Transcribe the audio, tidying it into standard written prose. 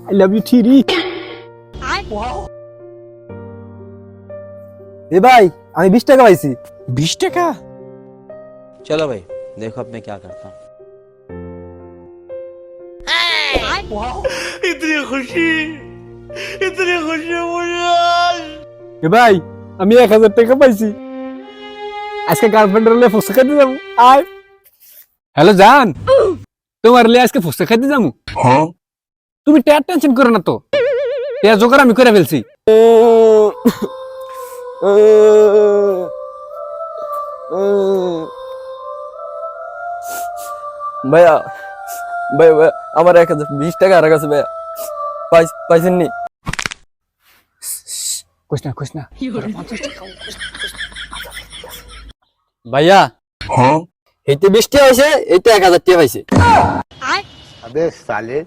I love you three. এ ভাই আমি 20 টাকা পাইছি। 20 টাকা? चलो भाई देखो अब मैं क्या करता हूँ। এ ভাই আমি 1000 টাকা পাইছি, আজকে গার্লফ্রেন্ডের লে ফুচকা খাইতে যাবো। আয়। হ্যালো জান, তোমার লে আজকে ফুচকা খাইতে যাবো। হ্যাঁ। তুমি টেনশন করো না তো, জোগাড় আমি করে ফেলছি। ভাইয়া ভাই ভাই আমার 1020 টাকা আর কাছে ভাইয়া পাইছেন নি? কইস না ভাইয়া হ্যাঁ। এইতে 20 টাকা হয়েছে, এইতে 1000 টাকা পাইছে। अबे साले